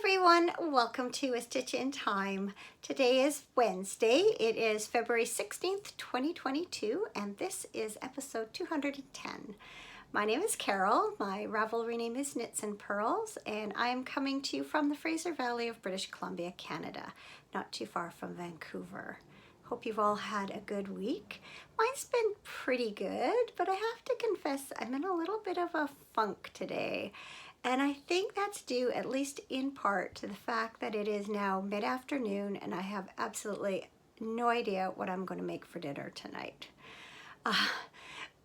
everyone, welcome to A Stitch in Time. Today is Wednesday. It is February 16th, 2022, and this is episode 210. My name is Carol. My Ravelry name is Knits and Pearls, and I am coming to you from the Fraser Valley of British Columbia, Canada, not too far from Vancouver. Hope you've all had a good week. Mine's been pretty good, but I have to confess I'm in a little bit of a funk today. And I think that's due, at least in part, to the fact that it is now mid-afternoon and I have absolutely no idea what I'm going to make for dinner tonight.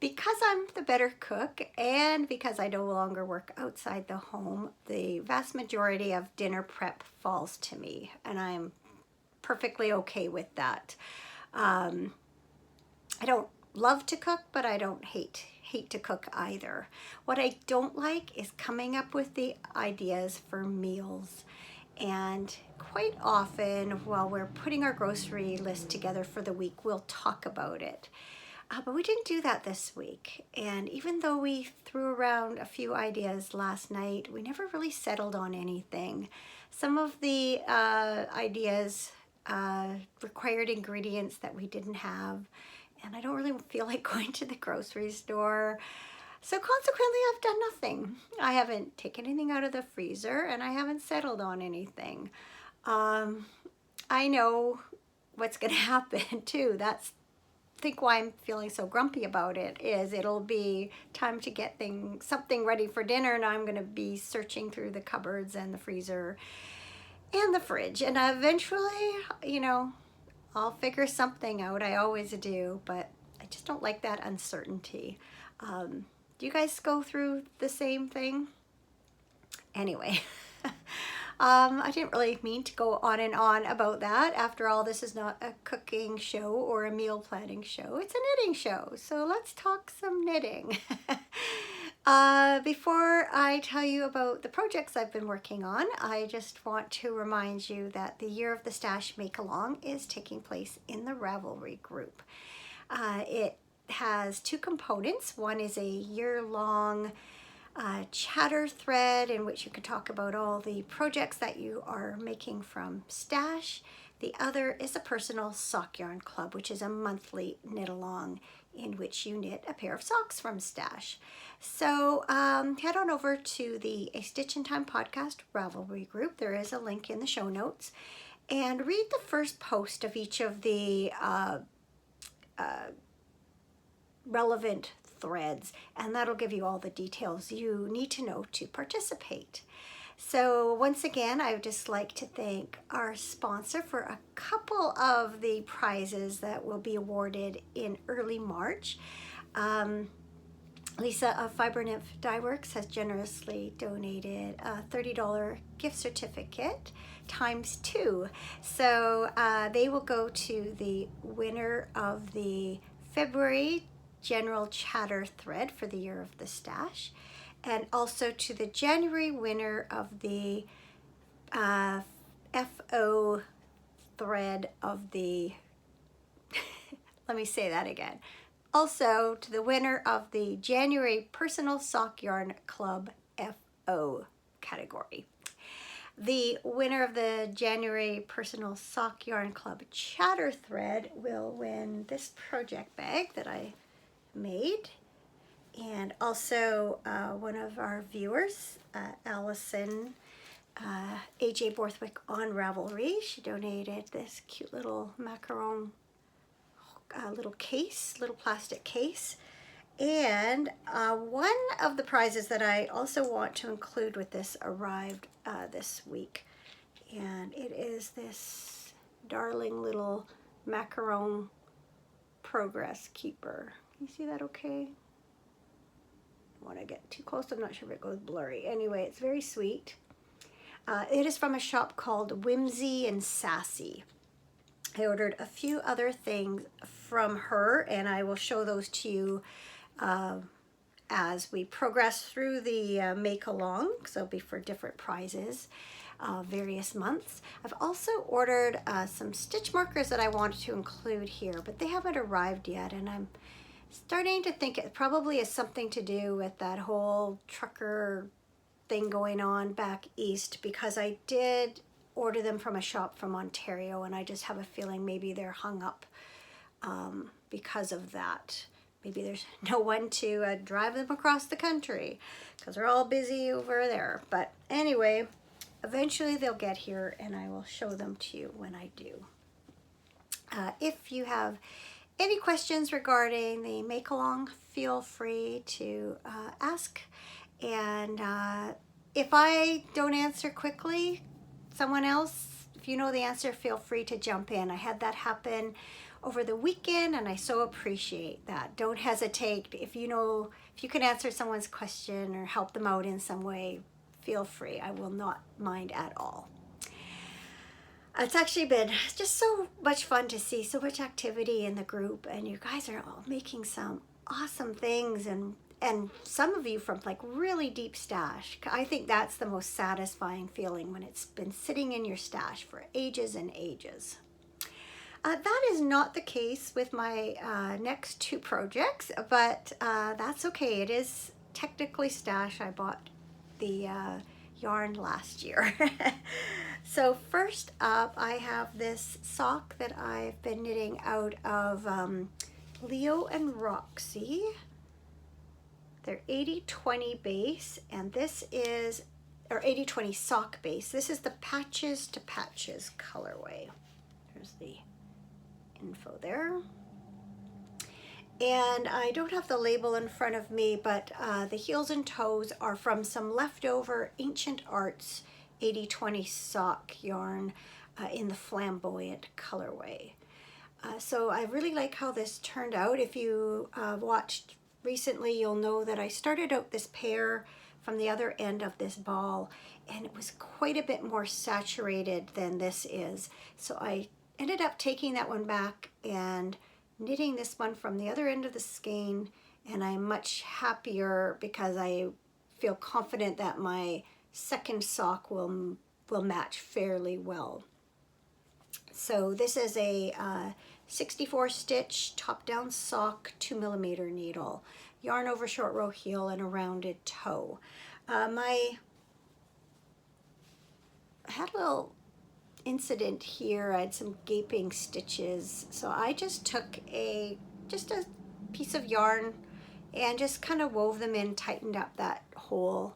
Because I'm the better cook and because I no longer work outside the home, the vast majority of dinner prep falls to me, and I'm perfectly okay with that. I don't love to cook, but I don't hate to cook either. What I don't like is coming up with the ideas for meals. And quite often while we're putting our grocery list together for the week, we'll talk about it. But we didn't do that this week. And even though we threw around a few ideas last night, we never really settled on anything. Some of the ideas required ingredients that we didn't have, and I don't really feel like going to the grocery store. So consequently, I've done nothing. I haven't taken anything out of the freezer, and I haven't settled on anything. I know what's going to happen too. I think why I'm feeling so grumpy about it is it'll be time to get something ready for dinner, and I'm going to be searching through the cupboards and the freezer and the fridge, and eventually, I'll figure something out. I always do, but I just don't like that uncertainty. Do you guys go through the same thing? Anyway, I didn't really mean to go on and on about that. After all, this is not a cooking show or a meal planning show. It's a knitting show. So let's talk some knitting. Before I tell you about the projects I've been working on, I just want to remind you that the Year of the Stash Make-Along is taking place in the Ravelry group. It has two components. One is a year-long chatter thread in which you can talk about all the projects that you are making from stash. The other is a personal sock yarn club, which is a monthly knit along in which you knit a pair of socks from stash. So head on over to the A Stitch in Time podcast Ravelry group. There is a link in the show notes, and read the first post of each of the relevant threads, and that'll give you all the details you need to know to participate. So once again, I would just like to thank our sponsor for a couple of the prizes that will be awarded in early March. Lisa of Fiber Nymph Dye Works has generously donated a $30 gift certificate times 2. So they will go to the winner of the February General Chatter thread for the Year of the Stash, and also to the January winner of the FO thread of the, let me say that again. Also to the winner of the January Personal Sock Yarn Club FO category. The winner of the January Personal Sock Yarn Club Chatter thread will win this project bag that I made. And also one of our viewers, Allison AJ Borthwick on Ravelry, she donated this cute little macaron little plastic case. And one of the prizes that I also want to include with this arrived this week, and it is this darling little macaron progress keeper. Can you see that okay? Want to get too close, I'm not sure if it goes blurry. Anyway, it's very sweet. It is from a shop called Whimsy and Sassy. I ordered a few other things from her, and I will show those to you as we progress through the make-along, because they'll be for different prizes, various months. I've also ordered some stitch markers that I wanted to include here, but they haven't arrived yet, and I'm starting to think it probably has something to do with that whole trucker thing going on back east because I did order them from a shop from Ontario, and I just have a feeling maybe they're hung up because of that. Maybe there's no one to drive them across the country because they're all busy over there. But anyway, eventually they'll get here and I will show them to you when I do. If you have any questions regarding the make-along, feel free to ask. And if I don't answer quickly, someone else, if you know the answer, feel free to jump in. I had that happen over the weekend and I so appreciate that. Don't hesitate. If you can answer someone's question or help them out in some way, feel free. I will not mind at all. It's actually been just so much fun to see so much activity in the group, and you guys are all making some awesome things, and some of you from like really deep stash. I think that's the most satisfying feeling, when it's been sitting in your stash for ages and ages. That is not the case with my next two projects, but that's okay. It is technically stash. I bought the yarn last year. So first up, I have this sock that I've been knitting out of Leo and Roxy. They're 80-20 base, and this is, or 80-20 sock base. This is the Patches to Patches colorway. There's the info there. And I don't have the label in front of me, but the heels and toes are from some leftover Ancient Arts 80-20 sock yarn in the flamboyant colorway. So I really like how this turned out. If you watched recently, you'll know that I started out this pair from the other end of this ball, and it was quite a bit more saturated than this is. So I ended up taking that one back and knitting this one from the other end of the skein, and I'm much happier because I feel confident that my second sock will match fairly well. So this is a 64 stitch top down sock, 2mm needle, yarn over short row heel and a rounded toe. I had a little incident here. I had some gaping stitches, so I just took just a piece of yarn and just kind of wove them in, tightened up that hole.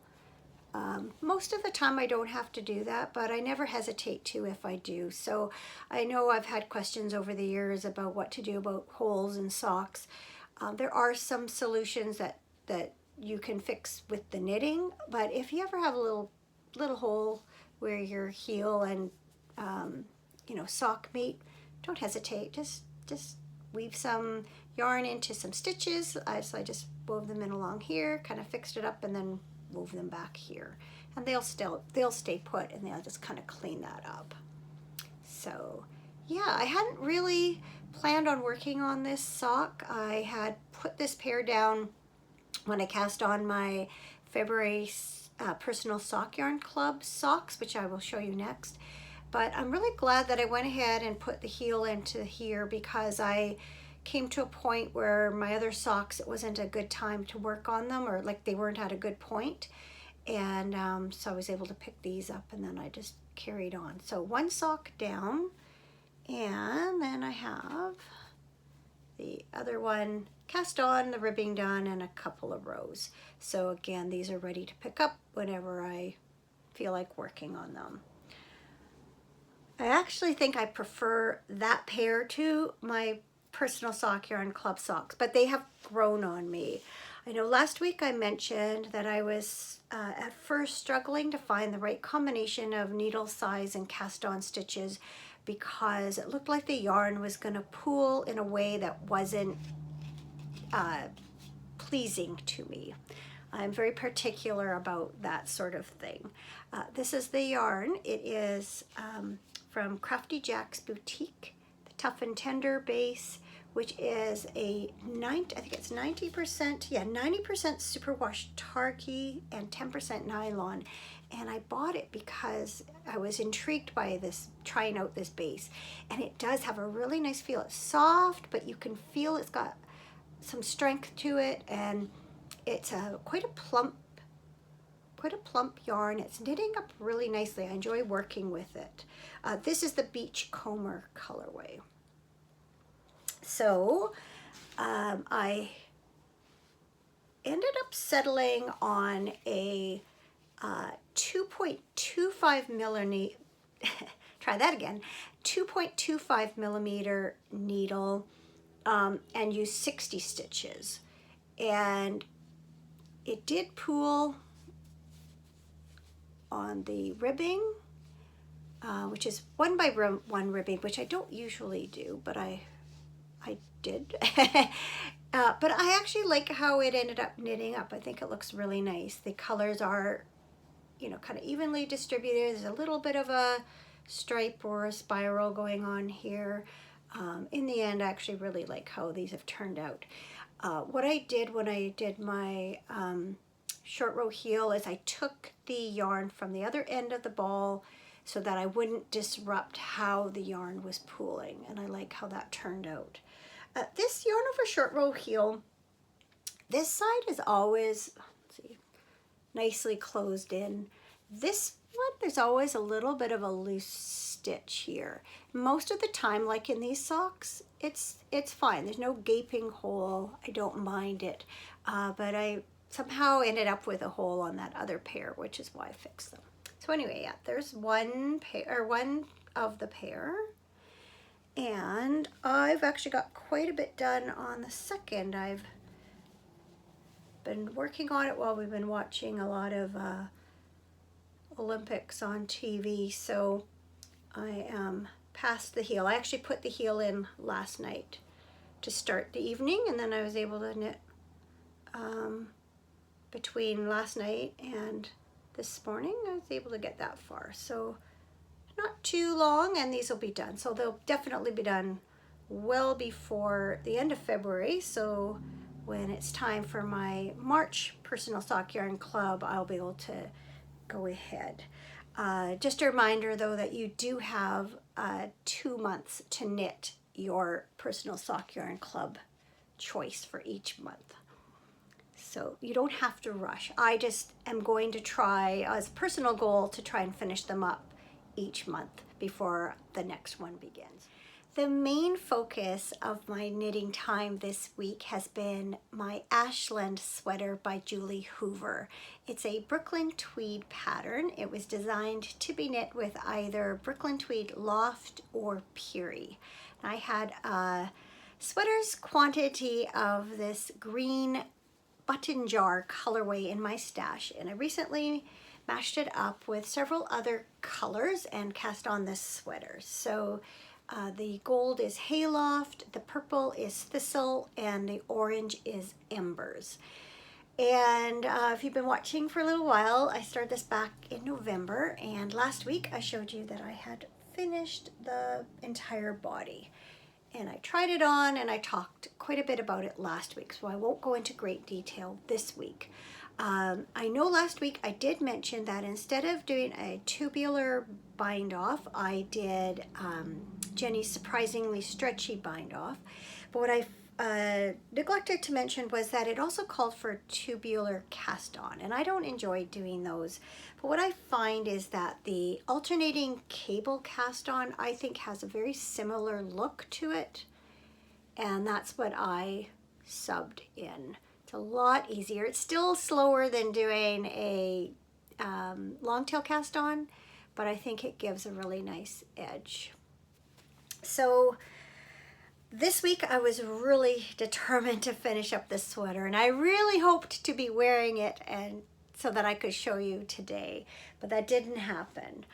Most of the time I don't have to do that, but I never hesitate to if I do. So I know I've had questions over the years about what to do about holes in socks. There are some solutions that you can fix with the knitting, but if you ever have a little hole where your heel and sock meet, don't hesitate. Just weave some yarn into some stitches. So I just wove them in along here, kind of fixed it up, and then move them back here, and they'll stay put, and they'll just kind of clean that up. So yeah, I hadn't really planned on working on this sock. I had put this pair down when I cast on my February Personal Sock Yarn Club socks, which I will show you next. But I'm really glad that I went ahead and put the heel into here, because I came to a point where my other socks, it wasn't a good time to work on them, or like they weren't at a good point. And so I was able to pick these up, and then I just carried on. So one sock down, and then I have the other one cast on, the ribbing done, and a couple of rows. So again, these are ready to pick up whenever I feel like working on them. I actually think I prefer that pair to my Personal Sock Yarn Club socks, but they have grown on me. I know last week I mentioned that I was at first struggling to find the right combination of needle size and cast on stitches, because it looked like the yarn was going to pool in a way that wasn't pleasing to me. I'm very particular about that sort of thing. This is the yarn. It is from Crafty Jack's Boutique, the Tough and Tender base, which is I think it's 90% superwash Tarky and 10% nylon. And I bought it because I was intrigued by trying out this base. And it does have a really nice feel. It's soft, but you can feel it's got some strength to it, and it's quite a plump quite a plump yarn. It's knitting up really nicely. I enjoy working with it. This is the Beachcomber colorway. So I ended up settling on a 2.25 millimeter, try that again, 2.25 millimeter needle, and use 60 stitches. And it did pool on the ribbing, which is 1 by 1 ribbing, which I don't usually do, but I did. But I actually like how it ended up knitting up. I think it looks really nice. The colors are, you know, kind of evenly distributed. There's a little bit of a stripe or a spiral going on here. In the end, I actually really like how these have turned out. What I did when I did my short row heel is I took the yarn from the other end of the ball so that I wouldn't disrupt how the yarn was pooling, and I like how that turned out. This yarn over short row heel, this side is always, let's see, nicely closed in. This one, there's always a little bit of a loose stitch here. Most of the time, like in these socks, it's fine. There's no gaping hole. I don't mind it. But I somehow ended up with a hole on that other pair, which is why I fixed them. So anyway, yeah, there's one of the pair. And I've actually got quite a bit done on the second. I've been working on it while we've been watching a lot of Olympics on TV, so I am past the heel. I actually put the heel in last night to start the evening, and then I was able to knit between last night and this morning. I was able to get that far, so not too long, and these will be done. So they'll definitely be done well before the end of February, so when it's time for my March Personal Sock Yarn Club, I'll be able to go ahead. Just a reminder though that you do have 2 months to knit your Personal Sock Yarn Club choice for each month. So you don't have to rush. I just am going to try, as a personal goal, to try and finish them up each month before the next one begins. The main focus of my knitting time this week has been my Ashland sweater by Julie Hoover. It's a Brooklyn tweed pattern. It was designed to be knit with either Brooklyn tweed loft or Puri. I had a sweater's quantity of this green button jar colorway in my stash, and I recently mashed it up with several other colors and cast on this sweater. So the gold is Hayloft, the purple is Thistle, and the orange is Embers. And if you've been watching for a little while, I started this back in November, and last week I showed you that I had finished the entire body. And I tried it on, and I talked quite a bit about it last week, so I won't go into great detail this week. I know last week I did mention that instead of doing a tubular bind off, I did Jenny's surprisingly stretchy bind off. But what I neglected to mention was that it also called for tubular cast on, and I don't enjoy doing those. But what I find is that the alternating cable cast on, I think, has a very similar look to it, and that's what I subbed in. A lot easier. It's still slower than doing a long tail cast on, but I think it gives a really nice edge. So this week I was really determined to finish up this sweater, and I really hoped to be wearing it and so that I could show you today, but that didn't happen.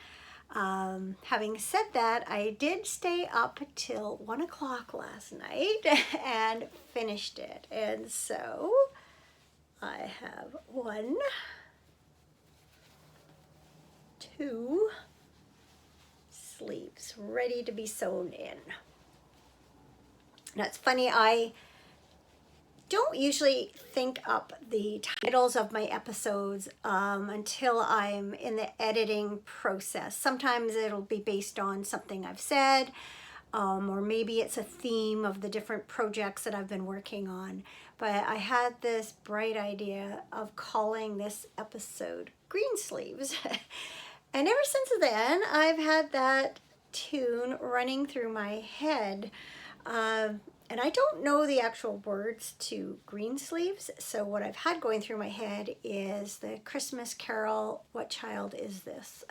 Having said that, I did stay up till 1 o'clock last night and finished it. And so I have 1, 2 sleeves ready to be sewn in. Now it's funny, I don't usually think up the titles of my episodes until I'm in the editing process. Sometimes it'll be based on something I've said. or maybe it's a theme of the different projects that I've been working on. But I had this bright idea of calling this episode Greensleeves. And ever since then, I've had that tune running through my head. And I don't know the actual words to Greensleeves, so what I've had going through my head is the Christmas carol, What Child Is This?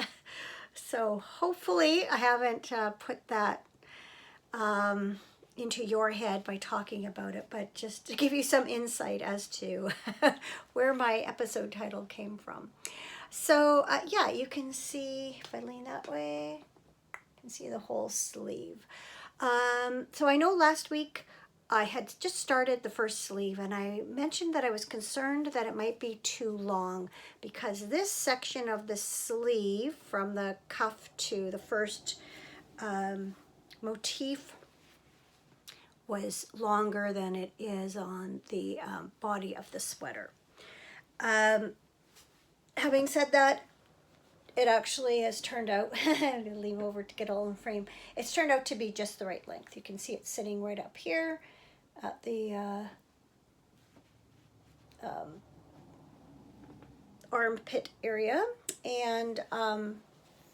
So hopefully I haven't put that into your head by talking about it, but just to give you some insight as to where my episode title came from. So yeah, you can see, if I lean that way, you can see the whole sleeve. So I know last week I had just started the first sleeve, and I mentioned that I was concerned that it might be too long because this section of the sleeve from the cuff to the first motif was longer than it is on the body of the sweater. Having said that, it actually has turned out, I'm going to lean over to get all in frame, it's turned out to be just the right length. You can see it sitting right up here at the armpit area, and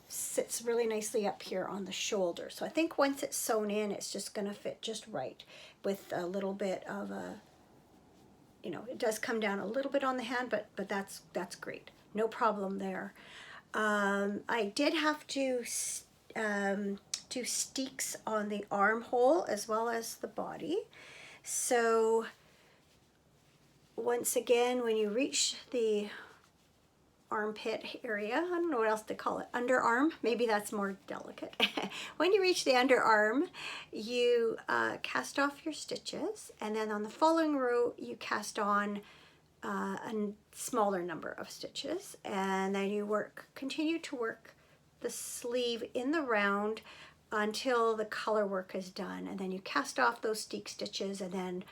sits really nicely up here on the shoulder. So I think once it's sewn in, it's just going to fit just right with a little bit of a, you know, it does come down a little bit on the hand, but that's great. No problem there. I did have to do steeks on the armhole as well as the body. So once again, when you reach the armpit area, I don't know what else to call it, underarm, maybe that's more delicate. When you reach the underarm, you cast off your stitches, and then on the following row you cast on a smaller number of stitches, and then you continue to work the sleeve in the round until the color work is done, and then you cast off those steek stitches and then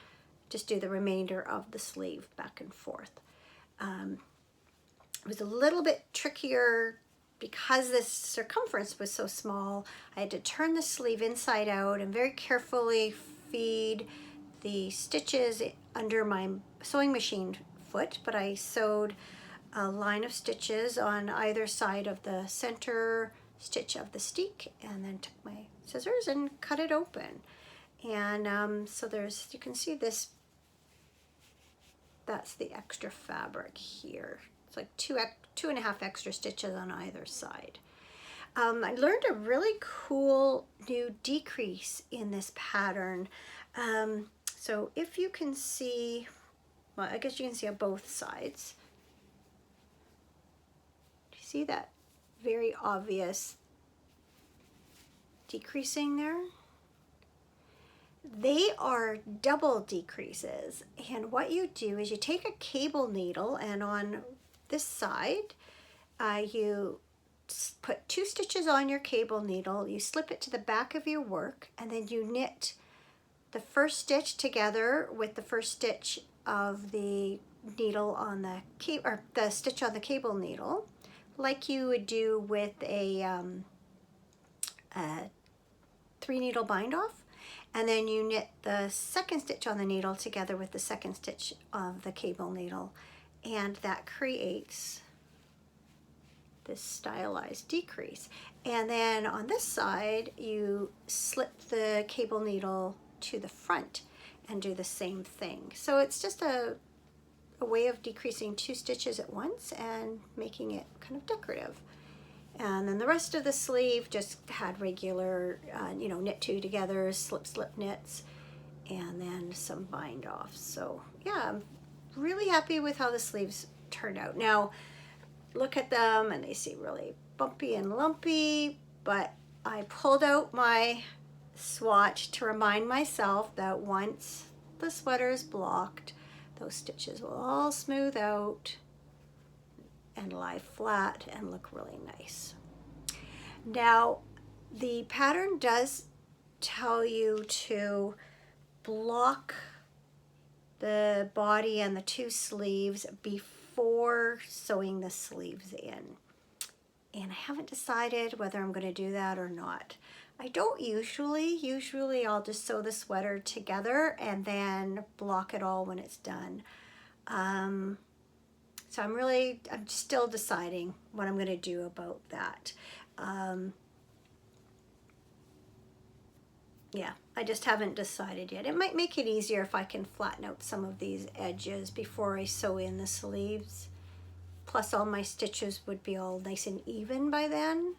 just do the remainder of the sleeve back and forth. It was a little bit trickier because this circumference was so small. I had to turn the sleeve inside out and very carefully feed the stitches under my sewing machine foot, but I sewed a line of stitches on either side of the center stitch of the steek, and then took my scissors and cut it open. And so you can see this, that's the extra fabric here. It's like two and a half extra stitches on either side. I learned a really cool new decrease in this pattern. So if you can see, well, I guess you can see on both sides. Do you see that very obvious decreasing there? They are double decreases, and what you do is you take a cable needle, and on this side you put 2 stitches on your cable needle, you slip it to the back of your work, and then you knit the first stitch together with the first stitch of the needle on the stitch on the cable needle, like you would do with a 3 needle bind off. And then you knit the second stitch on the needle together with the second stitch of the cable needle, and that creates this stylized decrease. And then on this side, you slip the cable needle to the front and do the same thing. So it's just a way of decreasing 2 stitches at once and making it kind of decorative. And then the rest of the sleeve just had regular, knit 2 together, slip knits, and then some bind offs. So yeah, I'm really happy with how the sleeves turned out. Now, look at them and they seem really bumpy and lumpy, but I pulled out my swatch to remind myself that once the sweater is blocked, those stitches will all smooth out and lie flat and look really nice. Now, the pattern does tell you to block the body and the 2 sleeves before sewing the sleeves in. and I haven't decided whether I'm going to do that or not. I don't usually I'll just sew the sweater together and then block it all when it's done. So I'm still deciding what I'm going to do about that. Yeah, I just haven't decided yet. It might make it easier if I can flatten out some of these edges before I sew in the sleeves. Plus all my stitches would be all nice and even by then.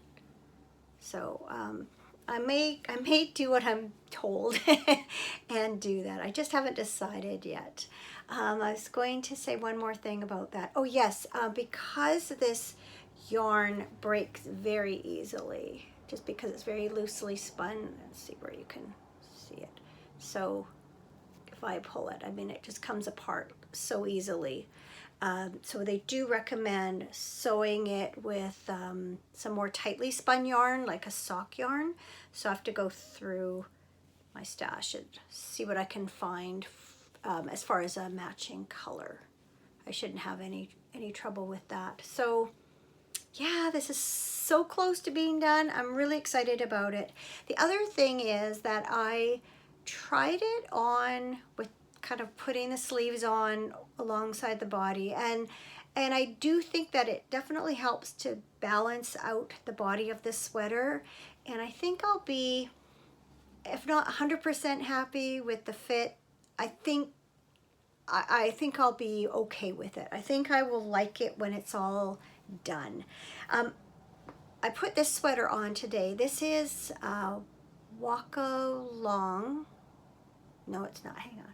So I may do what I'm told and do that. I just haven't decided yet. I was going to say one more thing about that. Oh yes, because this yarn breaks very easily, just because it's very loosely spun. Let's see where you can see it. So if I pull it, I mean, it just comes apart so easily. So they do recommend sewing it with some more tightly spun yarn, like a sock yarn. So I have to go through my stash and see what I can find as far as a matching color. I shouldn't have any trouble with that. So yeah, this is so close to being done. I'm really excited about it. The other thing is that I tried it on with kind of putting the sleeves on alongside the body, and I do think that it definitely helps to balance out the body of this sweater, and I think I'll be, if not 100% happy with the fit, I think I'll be okay with it. I think I will like it when it's all done. I put this sweater on today. This is Waka Long. No, it's not. Hang on.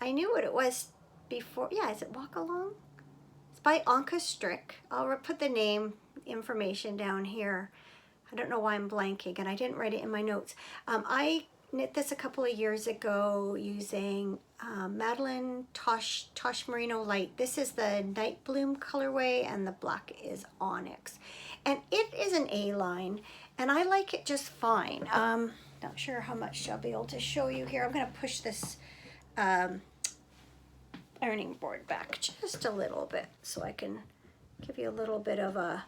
I knew what it was before. Yeah, is it Walk Along? It's by Anka Strick. I'll put the name information down here. I don't know why I'm blanking, and I didn't write it in my notes. I knit this a couple of years ago using Madeline Tosh Merino Light. This is the Night Bloom colorway, and the black is Onyx. And it is an A-line, and I like it just fine. Not sure how much I'll be able to show you here. I'm going to push this ironing board back just a little bit so I can give you a little bit of a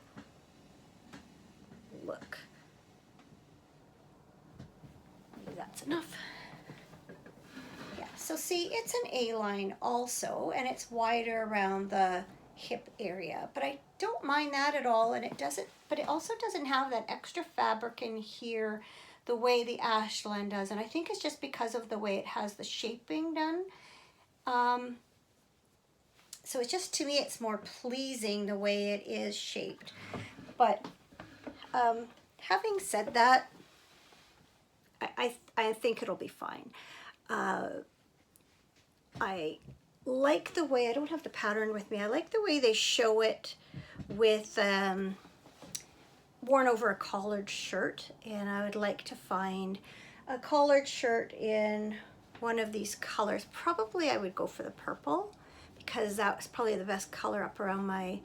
look. Maybe that's enough. Yeah, so see, it's an A-line also, and it's wider around the hip area, but I don't mind that at all, and but it also doesn't have that extra fabric in here the way the Ashland does, and I think it's just because of the way it has the shaping done. So it's just, to me, it's more pleasing the way it is shaped. But having said that, I think it'll be fine. I like the way, I don't have the pattern with me, I like the way they show it with worn over a collared shirt, and I would like to find a collared shirt in one of these colors. Probably I would go for the purple, because that was probably the best color up around my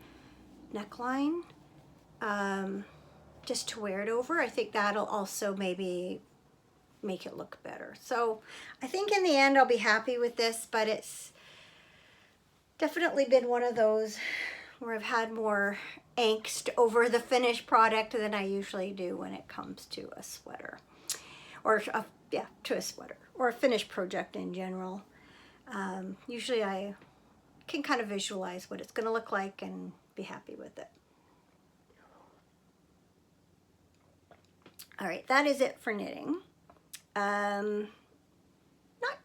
neckline, just to wear it over. I think that'll also maybe make it look better. So I think in the end I'll be happy with this, but it's definitely been one of those where I've had more angst over the finished product than I usually do when it comes to a sweater, or to a sweater or a finished project in general. Usually I can kind of visualize what it's going to look like and be happy with it. All right, that is it for knitting. Not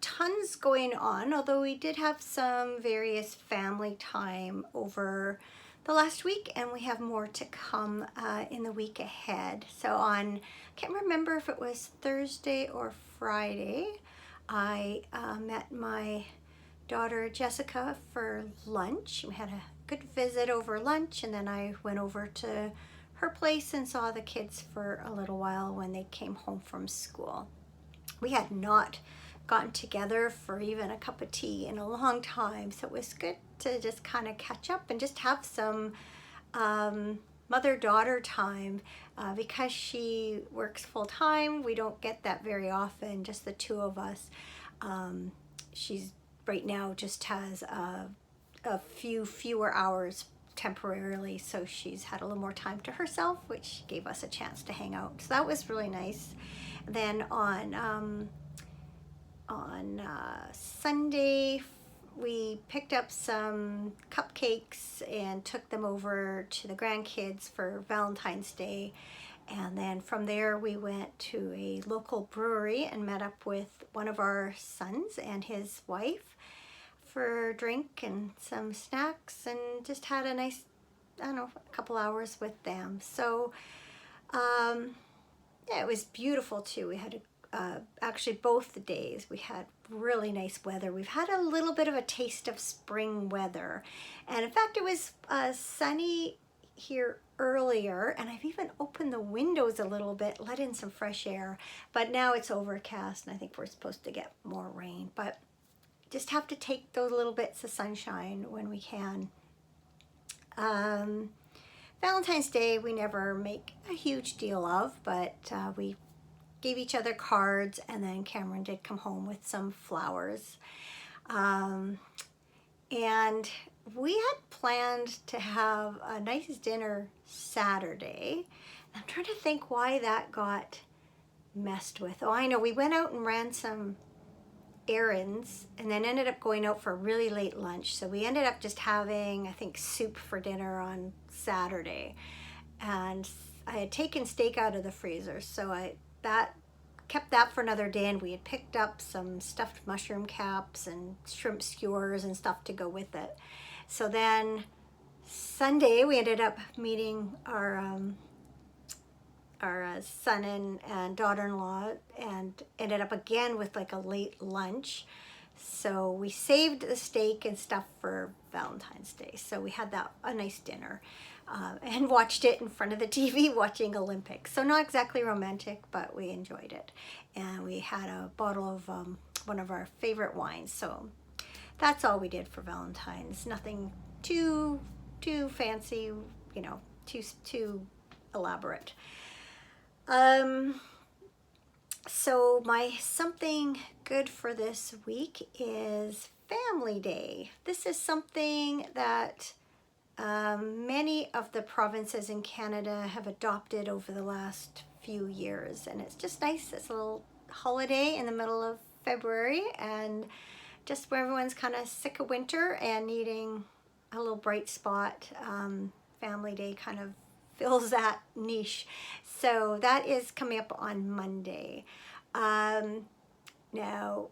tons going on, although we did have some various family time over the last week, and we have more to come in the week ahead. So on, I can't remember if it was Thursday or Friday, I met my daughter Jessica for lunch. We had a good visit over lunch, and then I went over to her place and saw the kids for a little while when they came home from school. We had not gotten together for even a cup of tea in a long time, so it was good to just kind of catch up and just have some mother-daughter time. Because she works full-time, we don't get that very often, just the two of us. She's right now just has a a few fewer hours temporarily, so she's had a little more time to herself, which gave us a chance to hang out. So that was really nice. Then on Sunday, we picked up some cupcakes and took them over to the grandkids for Valentine's Day. And then from there, we went to a local brewery and met up with one of our sons and his wife for a drink and some snacks, and just had a nice, I don't know, a couple hours with them. So yeah, it was beautiful too. We had actually both the days we had really nice weather. We've had a little bit of a taste of spring weather, and in fact it was sunny here earlier, and I've even opened the windows a little bit, let in some fresh air, but now it's overcast and I think we're supposed to get more rain, but just have to take those little bits of sunshine when we can. Valentine's Day we never make a huge deal of, but we gave each other cards, and then Cameron did come home with some flowers. And we had planned to have a nice dinner Saturday. I'm trying to think why that got messed with. Oh, I know, we went out and ran some errands and then ended up going out for a really late lunch. So we ended up just having, I think, soup for dinner on Saturday. And I had taken steak out of the freezer, so I kept that for another day, and we had picked up some stuffed mushroom caps and shrimp skewers and stuff to go with it. So then Sunday we ended up meeting our son and daughter-in-law, and ended up again with like a late lunch. So we saved the steak and stuff for Valentine's Day. So we had a nice dinner and watched it in front of the TV watching Olympics. So not exactly romantic, but we enjoyed it. And we had a bottle of one of our favorite wines. So that's all we did for Valentine's. Nothing too fancy, you know, too elaborate. So my something good for this week is Family Day. This is something that many of the provinces in Canada have adopted over the last few years, and it's just nice. It's a little holiday in the middle of February, and just where everyone's kind of sick of winter and needing a little bright spot. Family Day kind of fills that niche. So that is coming up on Monday. Now,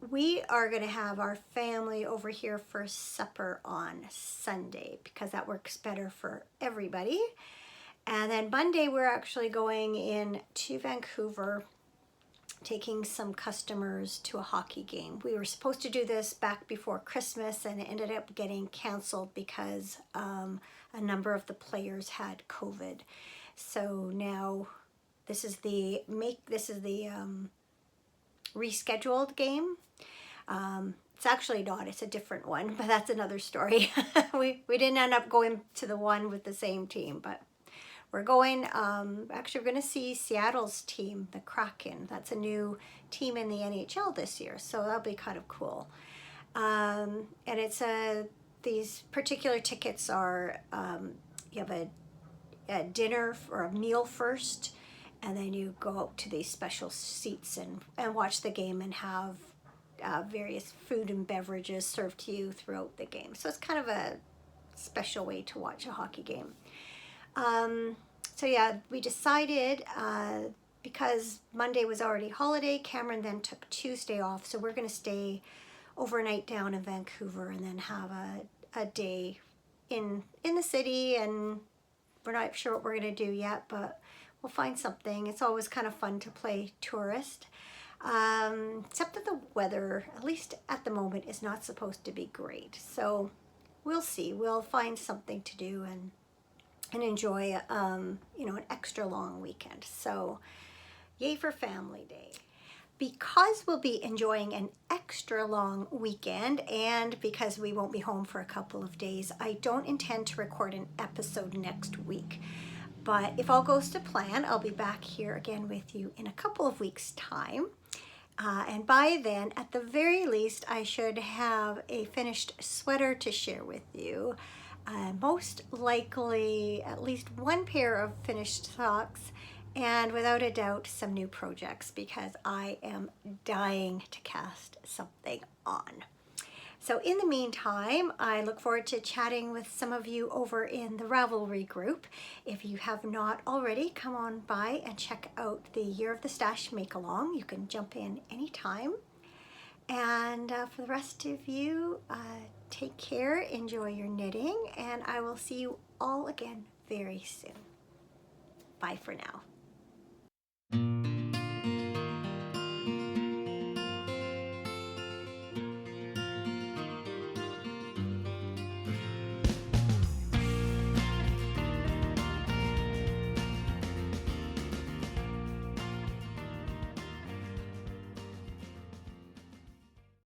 we are going to have our family over here for supper on Sunday because that works better for everybody. And then Monday, we're actually going in to Vancouver, taking some customers to a hockey game. We were supposed to do this back before Christmas, and it ended up getting canceled because a number of the players had COVID. So now this is the rescheduled game. It's actually not, it's a different one, but that's another story. we didn't end up going to the one with the same team, but we're going, actually we're going to see Seattle's team, the Kraken. That's a new team in the NHL this year, so that'll be kind of cool. And it's these particular tickets are, you have a dinner or a meal first, and then you go out to these special seats and watch the game and have various food and beverages served to you throughout the game. So it's kind of a special way to watch a hockey game. So yeah, we decided, because Monday was already holiday, Cameron then took Tuesday off, so we're going to stay overnight down in Vancouver and then have a day in the city, and we're not sure what we're going to do yet, but we'll find something. It's always kind of fun to play tourist, except that the weather, at least at the moment, is not supposed to be great. So we'll see. We'll find something to do and enjoy, you know, an extra long weekend. So yay for Family Day. Because we'll be enjoying an extra long weekend, and because we won't be home for a couple of days, I don't intend to record an episode next week. But if all goes to plan, I'll be back here again with you in a couple of weeks' time. And by then, at the very least, I should have a finished sweater to share with you. Most likely at least one pair of finished socks, and without a doubt some new projects, because I am dying to cast something on. So in the meantime, I look forward to chatting with some of you over in the Ravelry group. If you have not already, come on by and check out the Year of the Stash make-along. You can jump in anytime. And for the rest of you, take care, enjoy your knitting, and I will see you all again very soon. Bye for now.